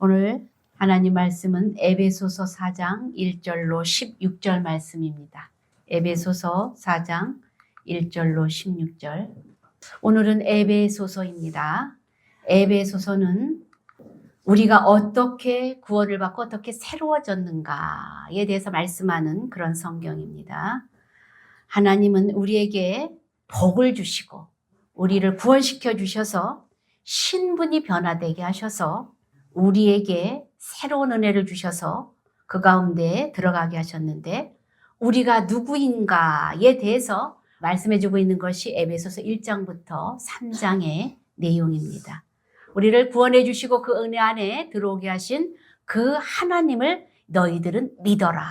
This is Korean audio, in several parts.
오늘 하나님 말씀은 에베소서 4장 1절로 16절 말씀입니다. 에베소서 4장 1절로 16절. 오늘은 에베소서입니다. 에베소서는 우리가 어떻게 구원을 받고 어떻게 새로워졌는가에 대해서 말씀하는 그런 성경입니다. 하나님은 우리에게 복을 주시고 우리를 구원시켜 주셔서 신분이 변화되게 하셔서 우리에게 새로운 은혜를 주셔서 그 가운데 들어가게 하셨는데 우리가 누구인가에 대해서 말씀해주고 있는 것이 에베소서 1장부터 3장의 내용입니다. 우리를 구원해 주시고 그 은혜 안에 들어오게 하신 그 하나님을 너희들은 믿어라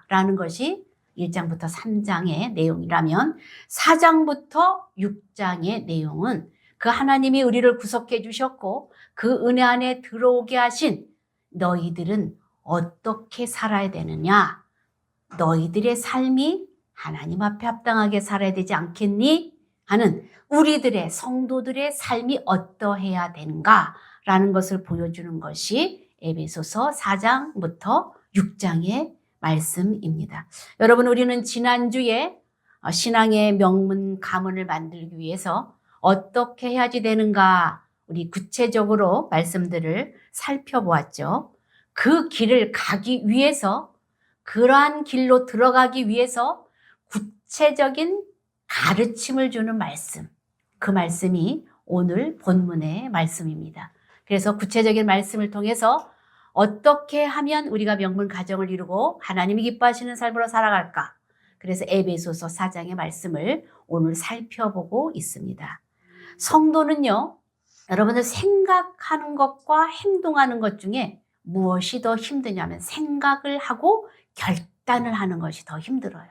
라는 것이 1장부터 3장의 내용이라면 4장부터 6장의 내용은 그 하나님이 우리를 구속해 주셨고 그 은혜 안에 들어오게 하신 너희들은 어떻게 살아야 되느냐? 너희들의 삶이 하나님 앞에 합당하게 살아야 되지 않겠니? 하는 우리들의 성도들의 삶이 어떠해야 되는가라는 것을 보여주는 것이 에베소서 4장부터 6장의 말씀입니다. 여러분, 우리는 지난주에 신앙의 명문 가문을 만들기 위해서 어떻게 해야지 되는가 우리 구체적으로 말씀들을 살펴보았죠. 그 길을 가기 위해서 그러한 길로 들어가기 위해서 구체적인 가르침을 주는 말씀, 그 말씀이 오늘 본문의 말씀입니다. 그래서 구체적인 말씀을 통해서 어떻게 하면 우리가 명문 가정을 이루고 하나님이 기뻐하시는 삶으로 살아갈까? 그래서 에베소서 4장의 말씀을 오늘 살펴보고 있습니다. 성도는요, 여러분들 생각하는 것과 행동하는 것 중에 무엇이 더 힘드냐면 생각을 하고 결단을 하는 것이 더 힘들어요.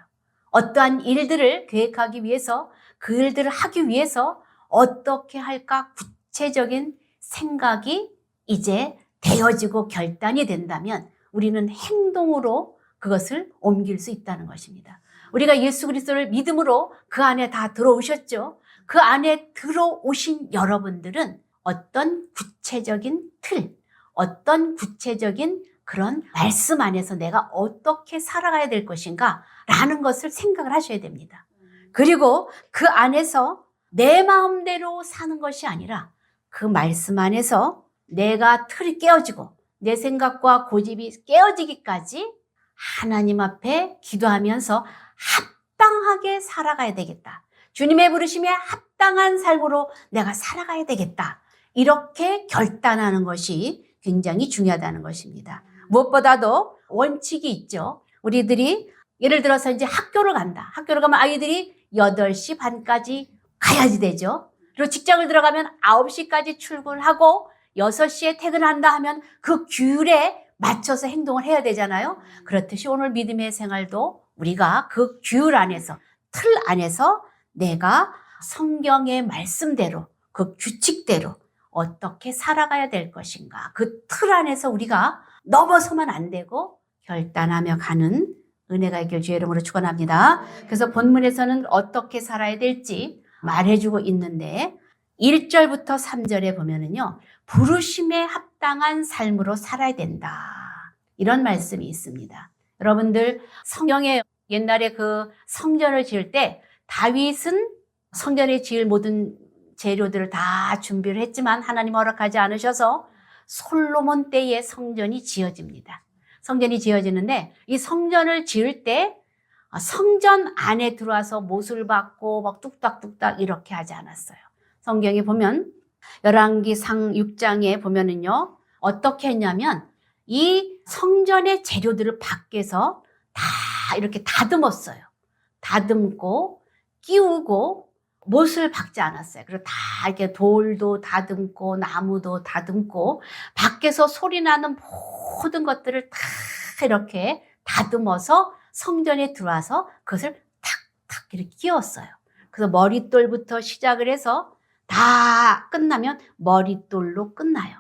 어떠한 일들을 계획하기 위해서 그 일들을 하기 위해서 어떻게 할까 구체적인 생각이 이제 되어지고 결단이 된다면 우리는 행동으로 그것을 옮길 수 있다는 것입니다. 우리가 예수 그리스도를 믿음으로 그 안에 다 들어오셨죠. 그 안에 들어오신 여러분들은 어떤 구체적인 틀, 어떤 구체적인 그런 말씀 안에서 내가 어떻게 살아가야 될 것인가 라는 것을 생각을 하셔야 됩니다. 그리고 그 안에서 내 마음대로 사는 것이 아니라 그 말씀 안에서 내가 틀이 깨어지고 내 생각과 고집이 깨어지기까지 하나님 앞에 기도하면서 합당하게 살아가야 되겠다. 주님의 부르심에 합당한 삶으로 내가 살아가야 되겠다. 이렇게 결단하는 것이 굉장히 중요하다는 것입니다. 무엇보다도 원칙이 있죠. 우리들이 예를 들어서 이제 학교를 간다. 학교를 가면 아이들이 8시 반까지 가야지 되죠. 그리고 직장을 들어가면 9시까지 출근하고 6시에 퇴근한다 하면 그 규율에 맞춰서 행동을 해야 되잖아요. 그렇듯이 오늘 믿음의 생활도 우리가 그 규율 안에서, 틀 안에서 내가 성경의 말씀대로, 그 규칙대로 어떻게 살아가야 될 것인가. 그 틀 안에서 우리가 넘어서면 안 되고 결단하며 가는 은혜가 있길 주의 이름으로 축원합니다. 그래서 본문에서는 어떻게 살아야 될지 말해주고 있는데 1절부터 3절에 보면은요. 부르심에 합당한 삶으로 살아야 된다. 이런 말씀이 있습니다. 여러분들 성경에 옛날에 그 성전을 지을 때 다윗은 성전에 지을 모든 재료들을 다 준비를 했지만 하나님 허락하지 않으셔서 솔로몬 때에 성전이 지어집니다. 성전이 지어지는데 이 성전을 지을 때 성전 안에 들어와서 못을 박고 막 뚝딱뚝딱 이렇게 하지 않았어요. 성경에 보면 열왕기상 6장에 보면은요. 어떻게 했냐면 이 성전의 재료들을 밖에서 다 이렇게 다듬었어요. 다듬고 끼우고 못을 박지 않았어요. 그리고 다 이렇게 돌도 다듬고 나무도 다듬고 밖에서 소리 나는 모든 것들을 다 이렇게 다듬어서 성전에 들어와서 그것을 탁탁 이렇게 끼웠어요. 그래서 머릿돌부터 시작을 해서 다 끝나면 머릿돌로 끝나요.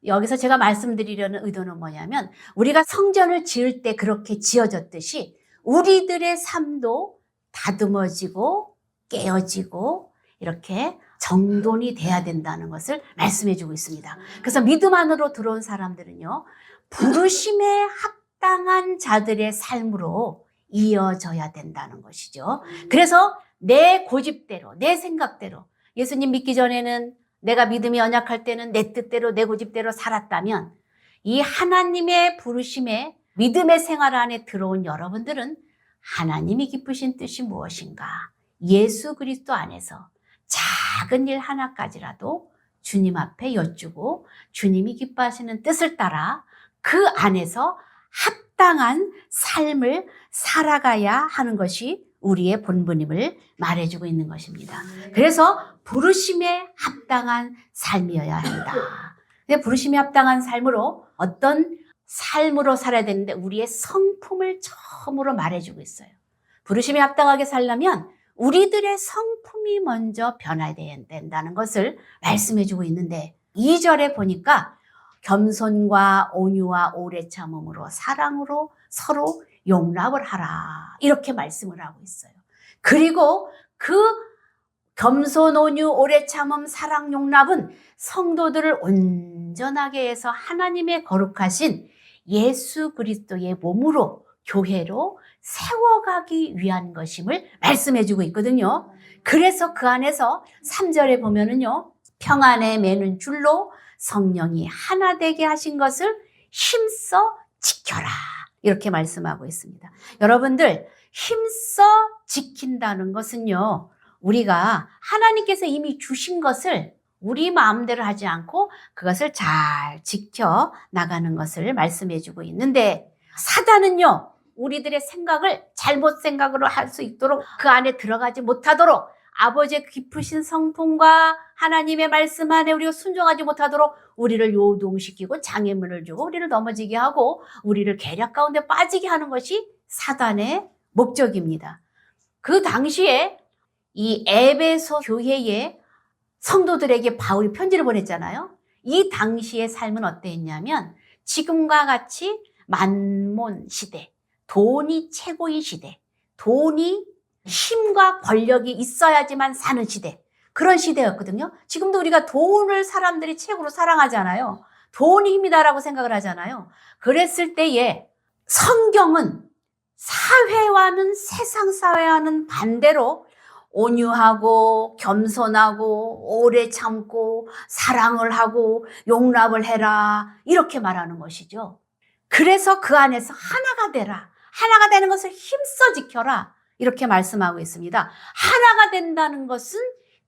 여기서 제가 말씀드리려는 의도는 뭐냐면 우리가 성전을 지을 때 그렇게 지어졌듯이 우리들의 삶도 다듬어지고 깨어지고 이렇게 정돈이 돼야 된다는 것을 말씀해 주고 있습니다. 그래서 믿음 안으로 들어온 사람들은요, 부르심에 합당한 자들의 삶으로 이어져야 된다는 것이죠. 그래서 내 고집대로, 내 생각대로, 예수님 믿기 전에는 내가 믿음이 연약할 때는 내 뜻대로, 내 고집대로 살았다면, 이 하나님의 부르심에 믿음의 생활 안에 들어온 여러분들은 하나님이 기쁘신 뜻이 무엇인가? 예수 그리스도 안에서 작은 일 하나까지라도 주님 앞에 여쭈고 주님이 기뻐하시는 뜻을 따라 그 안에서 합당한 삶을 살아가야 하는 것이 우리의 본분임을 말해주고 있는 것입니다. 그래서 부르심에 합당한 삶이어야 한다. 근데 부르심에 합당한 삶으로 어떤 삶으로 살아야 되는데 우리의 성품을 처음으로 말해주고 있어요. 부르심에 합당하게 살려면 우리들의 성품이 먼저 변화해야 된다는 것을 말씀해주고 있는데 2절에 보니까 겸손과 온유와 오래 참음으로 사랑으로 서로 용납을 하라 이렇게 말씀을 하고 있어요. 그리고 그 겸손, 온유, 오래 참음, 사랑, 용납은 성도들을 온전하게 해서 하나님의 거룩하신 예수 그리스도의 몸으로 교회로 세워가기 위한 것임을 말씀해주고 있거든요. 그래서 그 안에서 3절에 보면은요, 평안에 매는 줄로 성령이 하나 되게 하신 것을 힘써 지켜라 이렇게 말씀하고 있습니다. 여러분들 힘써 지킨다는 것은요, 우리가 하나님께서 이미 주신 것을 우리 마음대로 하지 않고 그것을 잘 지켜 나가는 것을 말씀해 주고 있는데, 사단은요, 우리들의 생각을 잘못 생각으로 할 수 있도록 그 안에 들어가지 못하도록 아버지의 깊으신 성품과 하나님의 말씀 안에 우리가 순종하지 못하도록 우리를 요동시키고 장애물을 주고 우리를 넘어지게 하고 우리를 계략 가운데 빠지게 하는 것이 사단의 목적입니다. 그 당시에 이 에베소 교회에 성도들에게 바울이 편지를 보냈잖아요. 이 당시의 삶은 어땠냐면 지금과 같이 만몬 시대, 돈이 최고인 시대, 돈이 힘과 권력이 있어야지만 사는 시대, 그런 시대였거든요. 지금도 우리가 돈을 사람들이 최고로 사랑하잖아요. 돈이 힘이다라고 생각을 하잖아요. 그랬을 때에 성경은 사회와는, 세상 사회와는 반대로 온유하고 겸손하고 오래 참고 사랑을 하고 용납을 해라 이렇게 말하는 것이죠. 그래서 그 안에서 하나가 되라, 하나가 되는 것을 힘써 지켜라 이렇게 말씀하고 있습니다. 하나가 된다는 것은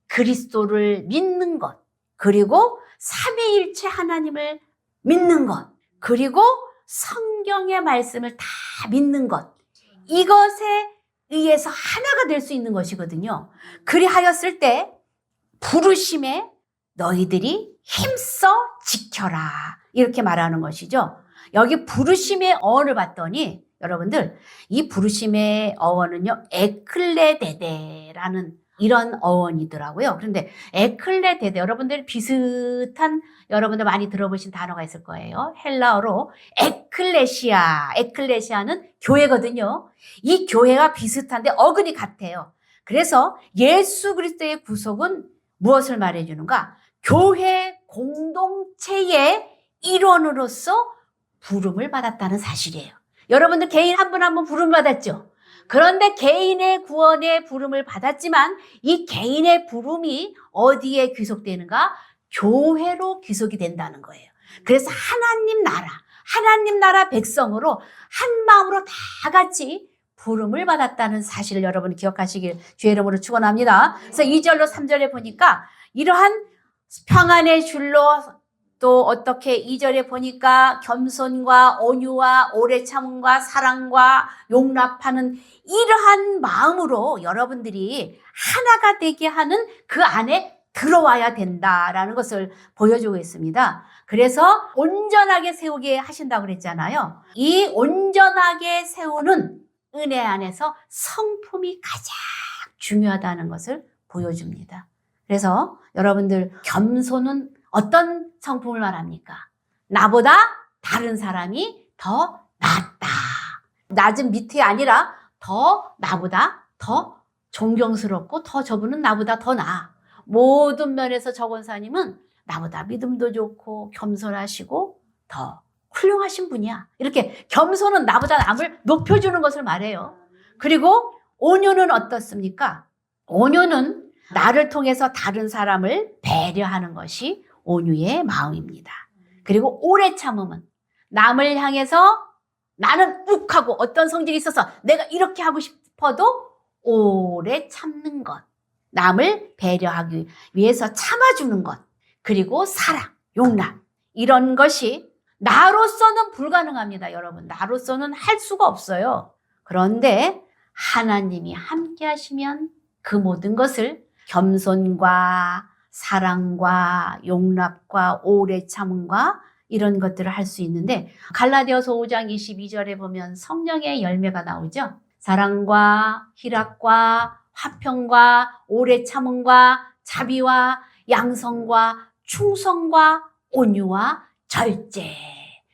그리스도를 믿는 것, 그리고 삼위일체 하나님을 믿는 것, 그리고 성경의 말씀을 다 믿는 것, 이것에 의해서 하나가 될 수 있는 것이거든요. 그리하였을 때 부르심에 너희들이 힘써 지켜라 이렇게 말하는 것이죠. 여기 부르심의 어원을 봤더니 여러분들 이 부르심의 어원은요, 에클레데데라는 이런 어원이더라고요. 그런데 에클레데데, 여러분들 비슷한, 여러분들 많이 들어보신 단어가 있을 거예요. 헬라어로 에클레시아, 에클레시아는 교회거든요. 이 교회와 비슷한데 어근이 같아요. 그래서 예수 그리스도의 구속은 무엇을 말해주는가? 교회 공동체의 일원으로서 부름을 받았다는 사실이에요. 여러분들 개인 한 분 한 분 부름 받았죠? 그런데 개인의 구원의 부름을 받았지만 이 개인의 부름이 어디에 귀속되는가? 교회로 귀속이 된다는 거예요. 그래서 하나님 나라 백성으로 한 마음으로 다 같이 부름을 받았다는 사실을 여러분 기억하시길 주의 이름으로 축원합니다. 그래서 2절로 3절에 보니까 이러한 평안의 줄로, 또 어떻게 2절에 보니까 겸손과 온유와 오래 참음과 사랑과 용납하는 이러한 마음으로 여러분들이 하나가 되게 하는 그 안에 들어와야 된다라는 것을 보여주고 있습니다. 그래서 온전하게 세우게 하신다고 그랬잖아요. 이 온전하게 세우는 은혜 안에서 성품이 가장 중요하다는 것을 보여줍니다. 그래서 여러분들 겸손은 어떤 성품을 말합니까? 나보다 다른 사람이 더 낫다. 낮은 밑이 아니라 더 나보다 더 존경스럽고 더 저분은 나보다 더 나아. 모든 면에서 저 권사님은 나보다 믿음도 좋고 겸손하시고 더 훌륭하신 분이야. 이렇게 겸손은 나보다 남을 높여주는 것을 말해요. 그리고 온유는 어떻습니까? 온유는 나를 통해서 다른 사람을 배려하는 것이 온유의 마음입니다. 그리고 오래 참음은 남을 향해서 나는 욱하고 어떤 성질이 있어서 내가 이렇게 하고 싶어도 오래 참는 것. 남을 배려하기 위해서 참아주는 것. 그리고 사랑, 용납. 이런 것이 나로서는 불가능합니다, 여러분. 나로서는 할 수가 없어요. 그런데 하나님이 함께 하시면 그 모든 것을 겸손과 사랑과 용납과 오래 참음과 이런 것들을 할 수 있는데 갈라디아서 5장 22절에 보면 성령의 열매가 나오죠. 사랑과 희락과 화평과 오래 참음과 자비와 양성과 충성과 온유와 절제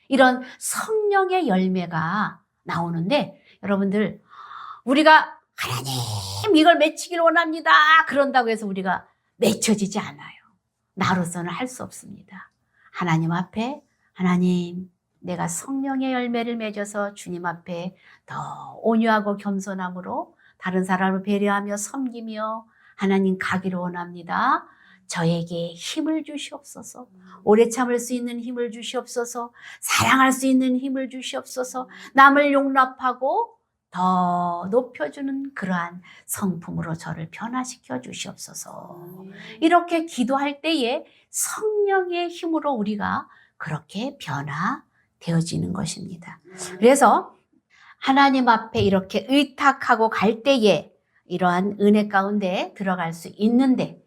이런 성령의 열매가 나오는데 여러분들 우리가 하나님 이걸 맺히길 원합니다. 그런다고 해서 우리가 맺혀지지 않아요. 나로서는 할 수 없습니다. 하나님 앞에 하나님 내가 성령의 열매를 맺어서 주님 앞에 더 온유하고 겸손함으로 다른 사람을 배려하며 섬기며 하나님 가기를 원합니다. 저에게 힘을 주시옵소서. 오래 참을 수 있는 힘을 주시옵소서. 사랑할 수 있는 힘을 주시옵소서. 남을 용납하고 더 높여주는 그러한 성품으로 저를 변화시켜 주시옵소서. 이렇게 기도할 때에 성령의 힘으로 우리가 그렇게 변화되어지는 것입니다. 그래서 하나님 앞에 이렇게 의탁하고 갈 때에 이러한 은혜 가운데 들어갈 수 있는데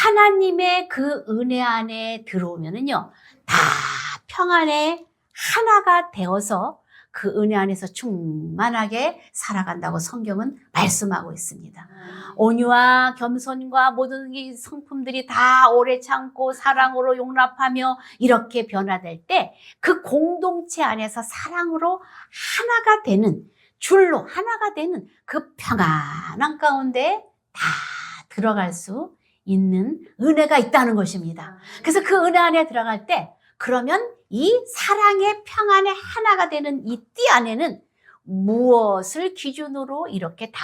하나님의 그 은혜 안에 들어오면은요, 다 평안에 하나가 되어서 그 은혜 안에서 충만하게 살아간다고 성경은 말씀하고 있습니다. 온유와 겸손과 모든 이 성품들이 다 오래 참고 사랑으로 용납하며 이렇게 변화될 때 그 공동체 안에서 사랑으로 하나가 되는 줄로 하나가 되는 그 평안한 가운데 다 들어갈 수 있는 은혜가 있다는 것입니다. 그래서 그 은혜 안에 들어갈 때 그러면 이 사랑의 평안의 하나가 되는 이 띠 안에는 무엇을 기준으로 이렇게 다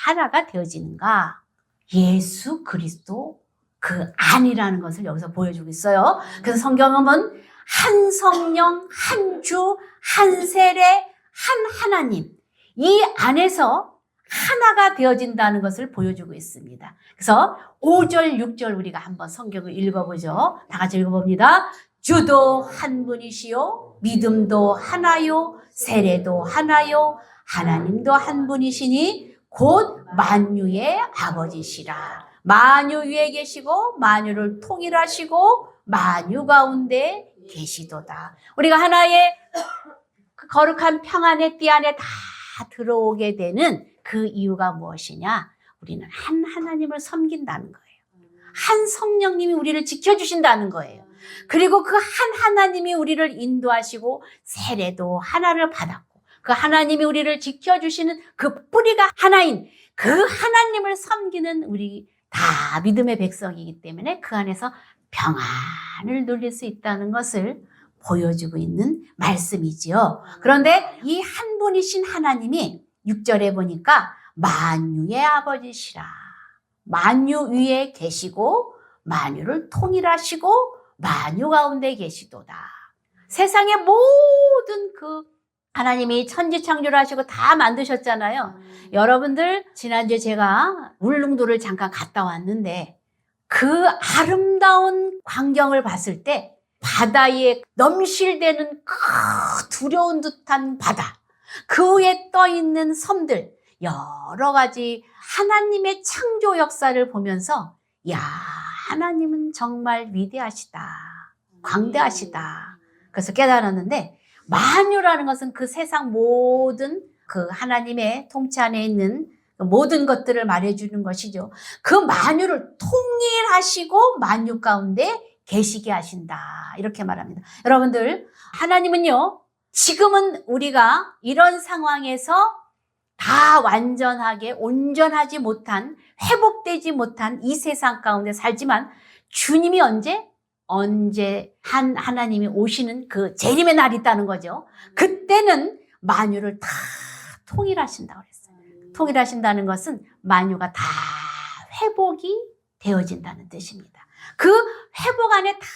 하나가 되어지는가? 예수 그리스도 그 안이라는 것을 여기서 보여주고 있어요. 그래서 성경은 한 성령, 한 주, 한 세례, 한 하나님 이 안에서 하나가 되어진다는 것을 보여주고 있습니다. 그래서 5절, 6절 우리가 한번 성경을 읽어보죠. 다 같이 읽어봅니다. 주도 한 분이시요 믿음도 하나요 세례도 하나요 하나님도 한 분이시니 곧 만유의 아버지시라. 만유 위에 계시고 만유를 통일하시고 만유 가운데 계시도다. 우리가 하나의 거룩한 평안의 띠 안에 다 들어오게 되는 그 이유가 무엇이냐? 우리는 한 하나님을 섬긴다는 거예요. 한 성령님이 우리를 지켜주신다는 거예요. 그리고 그 한 하나님이 우리를 인도하시고 세례도 하나를 받았고 그 하나님이 우리를 지켜주시는 그 뿌리가 하나인 그 하나님을 섬기는 우리 다 믿음의 백성이기 때문에 그 안에서 평안을 누릴 수 있다는 것을 보여주고 있는 말씀이지요. 그런데 이 한 분이신 하나님이 6절에 보니까 만유의 아버지시라. 만유 위에 계시고 만유를 통일하시고 만유 가운데 계시도다. 세상의 모든 그 하나님이 천지창조를 하시고 다 만드셨잖아요. 여러분들 지난주에 제가 울릉도를 잠깐 갔다 왔는데 그 아름다운 광경을 봤을 때 바다에 넘실대는 그 두려운 듯한 바다, 그 위에 떠있는 섬들, 여러 가지 하나님의 창조 역사를 보면서 야, 하나님은 정말 위대하시다, 광대하시다. 그래서 깨달았는데 만유라는 것은 그 세상 모든 그 하나님의 통치 안에 있는 모든 것들을 말해주는 것이죠. 그 만유를 통일하시고 만유 가운데 계시게 하신다. 이렇게 말합니다. 여러분들, 하나님은요, 지금은 우리가 이런 상황에서 다 완전하게 온전하지 못한, 회복되지 못한 이 세상 가운데 살지만 주님이 언제 하나님이 오시는 그 재림의 날이 있다는 거죠. 그때는 만유를 다 통일하신다고 그랬어요. 통일하신다는 것은 만유가 다 회복이 되어진다는 뜻입니다. 그 회복 안에 다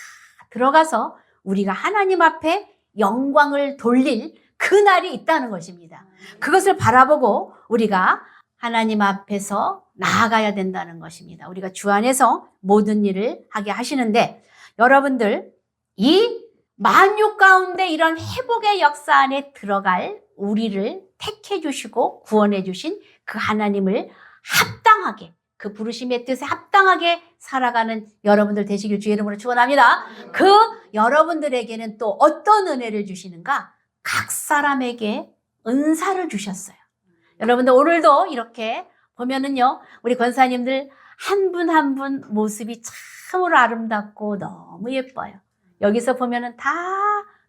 들어가서 우리가 하나님 앞에 영광을 돌릴 그 날이 있다는 것입니다. 그것을 바라보고 우리가 하나님 앞에서 나아가야 된다는 것입니다. 우리가 주 안에서 모든 일을 하게 하시는데, 여러분들 이 만유 가운데 이런 회복의 역사 안에 들어갈 우리를 택해 주시고 구원해 주신 그 하나님을 합당하게, 그 부르심의 뜻에 합당하게 살아가는 여러분들 되시길 주의 이름으로 축원합니다. 그 여러분들에게는 또 어떤 은혜를 주시는가? 각 사람에게 은사를 주셨어요. 여러분들 오늘도 이렇게 보면은요, 우리 권사님들 한 분 한 분 모습이 참으로 아름답고 너무 예뻐요. 여기서 보면은 다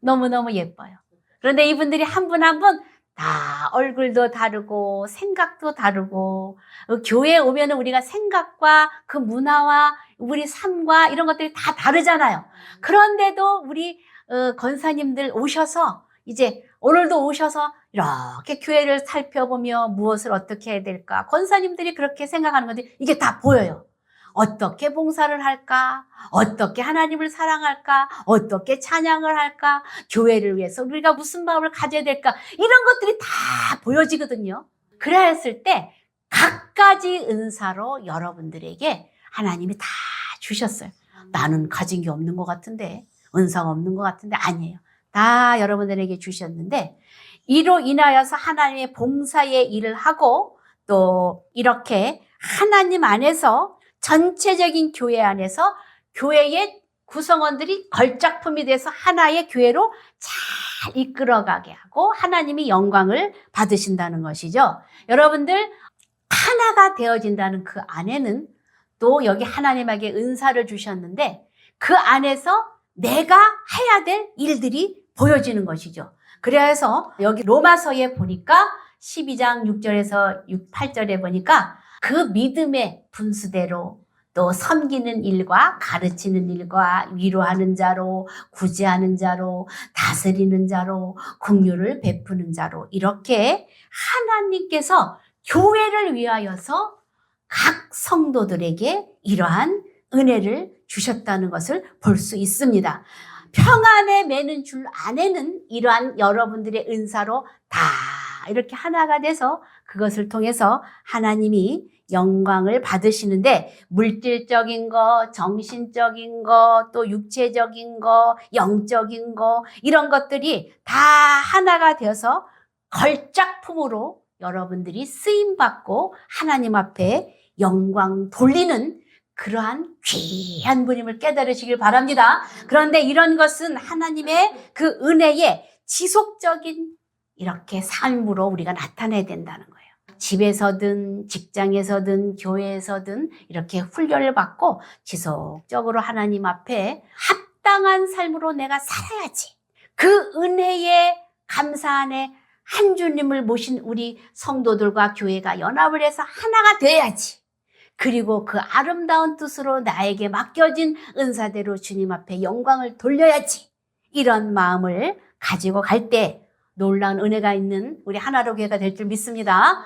너무너무 예뻐요. 그런데 이분들이 한 분 한 분 다 얼굴도 다르고 생각도 다르고, 교회에 오면은 우리가 생각과 그 문화와 우리 삶과 이런 것들이 다 다르잖아요. 그런데도 우리 권사님들 오셔서 이제 오늘도 오셔서 이렇게 교회를 살펴보며 무엇을 어떻게 해야 될까, 권사님들이 그렇게 생각하는 건데 이게 다 보여요. 어떻게 봉사를 할까? 어떻게 하나님을 사랑할까? 어떻게 찬양을 할까? 교회를 위해서 우리가 무슨 마음을 가져야 될까? 이런 것들이 다 보여지거든요. 그래야 했을 때 각가지 은사로 여러분들에게 하나님이 다 주셨어요. 나는 가진 게 없는 것 같은데, 은사가 없는 것 같은데, 아니에요. 다 여러분들에게 주셨는데, 이로 인하여서 하나님의 봉사의 일을 하고 또 이렇게 하나님 안에서 전체적인 교회 안에서 교회의 구성원들이 걸작품이 돼서 하나의 교회로 잘 이끌어가게 하고 하나님이 영광을 받으신다는 것이죠. 여러분들 하나가 되어진다는 그 안에는 또 여기 하나님에게 은사를 주셨는데 그 안에서 내가 해야 될 일들이 보여지는 것이죠. 그래서 여기 로마서에 보니까 12장 6절에서 8절에 보니까 그 믿음의 분수대로 또 섬기는 일과 가르치는 일과 위로하는 자로, 구제하는 자로, 다스리는 자로, 긍휼을 베푸는 자로, 이렇게 하나님께서 교회를 위하여서 각 성도들에게 이러한 은혜를 주셨다는 것을 볼 수 있습니다. 평안에 매는 줄 안에는 이러한 여러분들의 은사로 다 이렇게 하나가 돼서 그것을 통해서 하나님이 영광을 받으시는데, 물질적인 거, 정신적인 거, 또 육체적인 거, 영적인 거, 이런 것들이 다 하나가 되어서 걸작품으로 여러분들이 쓰임받고 하나님 앞에 영광 돌리는 그러한 귀한 분임을 깨달으시길 바랍니다. 그런데 이런 것은 하나님의 그 은혜의 지속적인 이렇게 삶으로 우리가 나타내야 된다는 거예요. 집에서든 직장에서든 교회에서든 이렇게 훈련을 받고 지속적으로 하나님 앞에 합당한 삶으로 내가 살아야지. 그 은혜의 감사 안에 한 주님을 모신 우리 성도들과 교회가 연합을 해서 하나가 돼야지. 그리고 그 아름다운 뜻으로 나에게 맡겨진 은사대로 주님 앞에 영광을 돌려야지. 이런 마음을 가지고 갈 때 놀라운 은혜가 있는 우리 하나로 교회가 될 줄 믿습니다.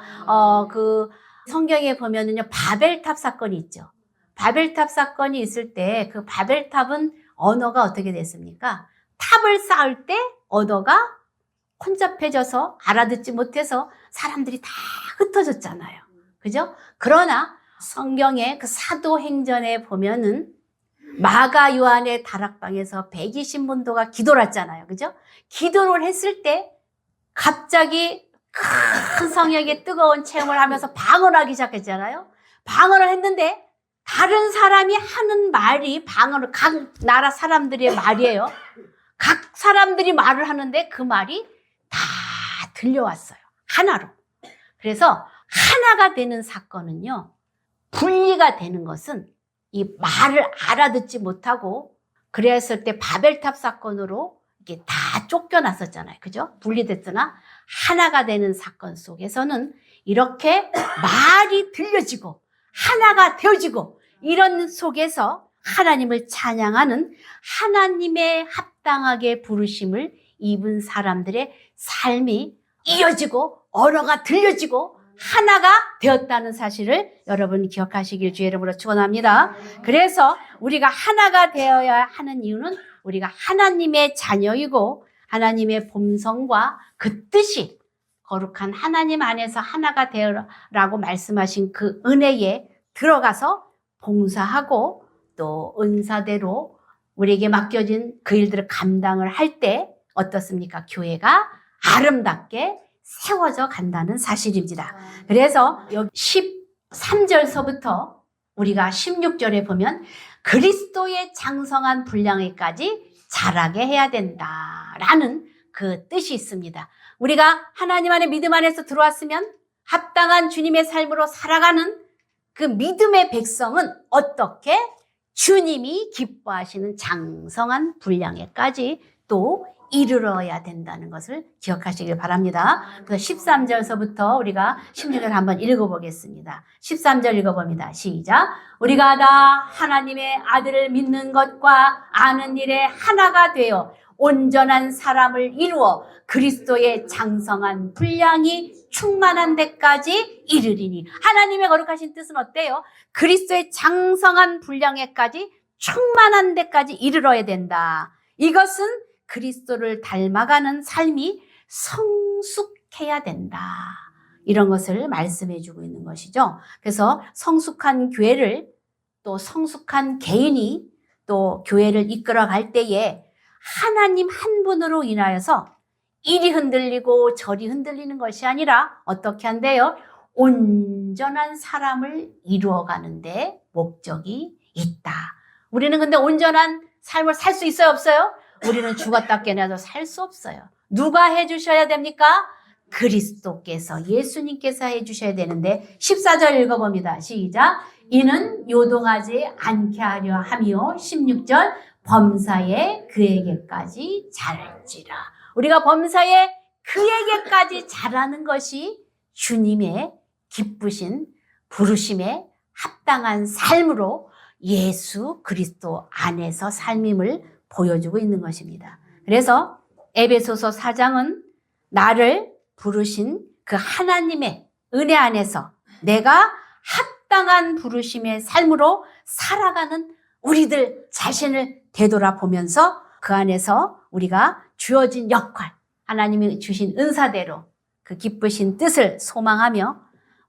그 성경에 보면은요, 바벨탑 사건이 있죠. 바벨탑 사건이 있을 때 그 바벨탑은 언어가 어떻게 됐습니까? 탑을 쌓을 때 언어가 혼잡해져서 알아듣지 못해서 사람들이 다 흩어졌잖아요. 그죠? 그러나 성경의 그 사도행전에 보면은 마가 요한의 다락방에서 120문도가 기도를 했잖아요. 그죠? 기도를 했을 때 갑자기 큰 성령의 뜨거운 체험을 하면서 방언을 하기 시작했잖아요. 방언을 했는데 다른 사람이 하는 말이 방언을, 각 나라 사람들의 말이에요. 각 사람들이 말을 하는데 그 말이 다 들려왔어요. 하나로. 그래서 하나가 되는 사건은요, 분리가 되는 것은 이 말을 알아듣지 못하고, 그랬을 때 바벨탑 사건으로 이게 다 쫓겨났었잖아요. 그죠? 분리됐으나 하나가 되는 사건 속에서는 이렇게 말이 들려지고 하나가 되어지고 이런 속에서 하나님을 찬양하는 하나님의 합당하게 부르심을 입은 사람들의 삶이 이어지고 언어가 들려지고 하나가 되었다는 사실을 여러분 기억하시길 주의 이름으로 축원합니다. 그래서 우리가 하나가 되어야 하는 이유는 우리가 하나님의 자녀이고 하나님의 본성과 그 뜻이 거룩한 하나님 안에서 하나가 되어라고 말씀하신 그 은혜에 들어가서 봉사하고 또 은사대로 우리에게 맡겨진 그 일들을 감당을 할 때 어떻습니까? 교회가 아름답게 세워져 간다는 사실입니다. 그래서 여기 13절서부터 우리가 16절에 보면 그리스도의 장성한 분량에까지 자라게 해야 된다라는 그 뜻이 있습니다. 우리가 하나님 안에 믿음 안에서 들어왔으면 합당한 주님의 삶으로 살아가는 그 믿음의 백성은 어떻게 주님이 기뻐하시는 장성한 분량에까지 또 이르러야 된다는 것을 기억하시길 바랍니다. 그래서 13절서부터 우리가 16절 한번 읽어보겠습니다. 13절 읽어봅니다. 시작. 우리가 다 하나님의 아들을 믿는 것과 아는 일에 하나가 되어 온전한 사람을 이루어 그리스도의 장성한 분량이 충만한 데까지 이르리니. 하나님의 거룩하신 뜻은 어때요? 그리스도의 장성한 분량에까지 충만한 데까지 이르러야 된다. 이것은 그리스도를 닮아가는 삶이 성숙해야 된다. 이런 것을 말씀해 주고 있는 것이죠. 그래서 성숙한 교회를 또 성숙한 개인이 또 교회를 이끌어갈 때에 하나님 한 분으로 인하여서 이리 흔들리고 저리 흔들리는 것이 아니라 어떻게 한대요? 온전한 사람을 이루어가는데 목적이 있다. 우리는 근데 온전한 삶을 살 수 있어요, 없어요? 우리는 죽었다 깨어나도 살 수 없어요. 누가 해주셔야 됩니까? 그리스도께서, 예수님께서 해주셔야 되는데 14절 읽어봅니다. 시작. 이는 요동하지 않게 하려 함이요. 16절 범사에 그에게까지 자랄지라. 우리가 범사에 그에게까지 자라는 것이 주님의 기쁘신 부르심에 합당한 삶으로 예수 그리스도 안에서 삶임을 보여주고 있는 것입니다. 그래서 에베소서 4장은 나를 부르신 그 하나님의 은혜 안에서 내가 합당한 부르심의 삶으로 살아가는 우리들 자신을 되돌아보면서 그 안에서 우리가 주어진 역할, 하나님이 주신 은사대로 그 기쁘신 뜻을 소망하며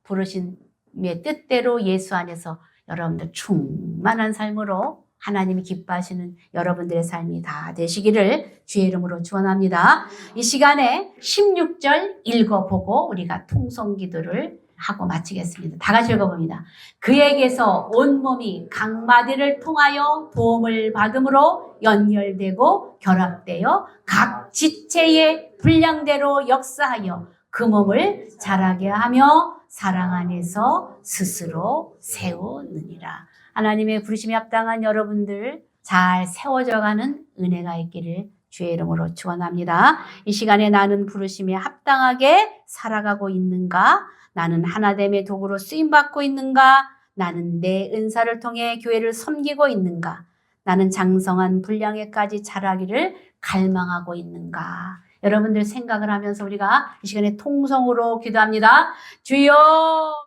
부르심의 뜻대로 예수 안에서 여러분들 충만한 삶으로 하나님이 기뻐하시는 여러분들의 삶이 다 되시기를 주의 이름으로 축원합니다. 이 시간에 16절 읽어보고 우리가 통성기도를 하고 마치겠습니다. 다 같이 읽어봅니다. 그에게서 온몸이 각마디를 통하여 도움을 받음으로 연결되고 결합되어 각 지체의 분량대로 역사하여 그 몸을 자라게 하며 사랑 안에서 스스로 세우느니라. 하나님의 부르심에 합당한 여러분들 잘 세워져가는 은혜가 있기를 주의 이름으로 축원합니다. 이 시간에 나는 부르심에 합당하게 살아가고 있는가? 나는 하나됨의 도구로 쓰임받고 있는가? 나는 내 은사를 통해 교회를 섬기고 있는가? 나는 장성한 분량에까지 자라기를 갈망하고 있는가? 여러분들 생각을 하면서 우리가 이 시간에 통성으로 기도합니다. 주여!